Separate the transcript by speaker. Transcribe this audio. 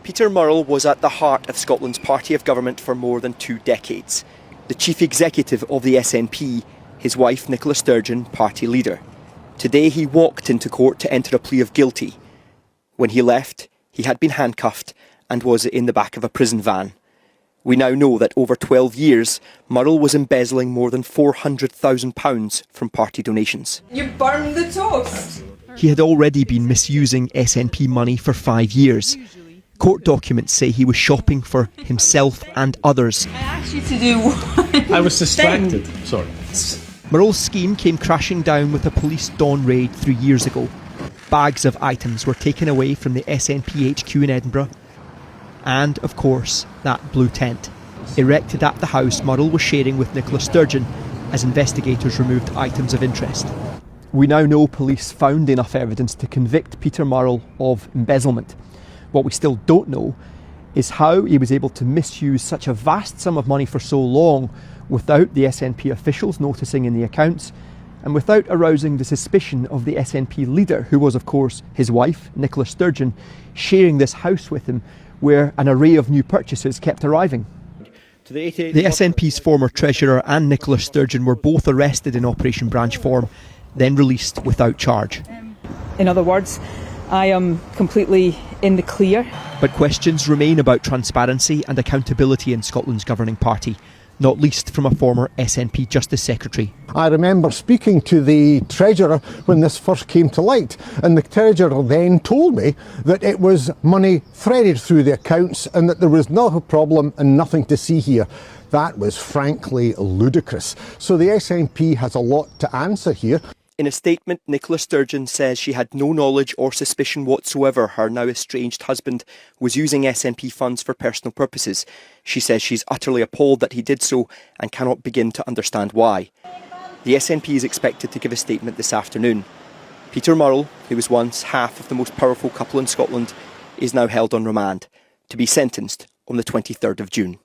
Speaker 1: Peter Murrell was at the heart of Scotland's party of government for more than 2 decades. The chief executive of the SNP, his wife Nicola Sturgeon, party leader. Today he walked into court to enter a plea of guilty. When he left, he had been handcuffed and was in the back of a prison van. We now know that over 12 years, Murrell was embezzling more than £400,000 from party donations.
Speaker 2: You burned the toast!
Speaker 1: He had already been misusing SNP money for 5 years. Court documents say he was shopping for himself and others.
Speaker 2: I asked you to do one
Speaker 3: I was distracted, sorry.
Speaker 1: Murrell's scheme came crashing down with a police dawn raid 3 years ago. Bags of items were taken away from the SNP HQ in Edinburgh. And, of course, that blue tent, erected at the house Murrell was sharing with Nicola Sturgeon as investigators removed items of interest. We now know police found enough evidence to convict Peter Murrell of embezzlement. What we still don't know is how he was able to misuse such a vast sum of money for so long without the SNP officials noticing in the accounts and without arousing the suspicion of the SNP leader, who was, of course, his wife, Nicola Sturgeon, sharing this house with him, where an array of new purchases kept arriving. The SNP's former treasurer and Nicola Sturgeon were both arrested in Operation Branch Form, then released without charge.
Speaker 4: In other words, I am completely in the clear.
Speaker 1: But questions remain about transparency and accountability in Scotland's governing party, not least from a former SNP Justice Secretary.
Speaker 5: I remember speaking to the Treasurer when this first came to light, and the Treasurer then told me that it was money threaded through the accounts and that there was no problem and nothing to see here. That was frankly ludicrous. So the SNP has a lot to answer here.
Speaker 1: In a statement, Nicola Sturgeon says she had no knowledge or suspicion whatsoever her now estranged husband was using SNP funds for personal purposes. She says she's utterly appalled that he did so and cannot begin to understand why. The SNP is expected to give a statement this afternoon. Peter Murrell, who was once half of the most powerful couple in Scotland, is now held on remand to be sentenced on the 23rd of June.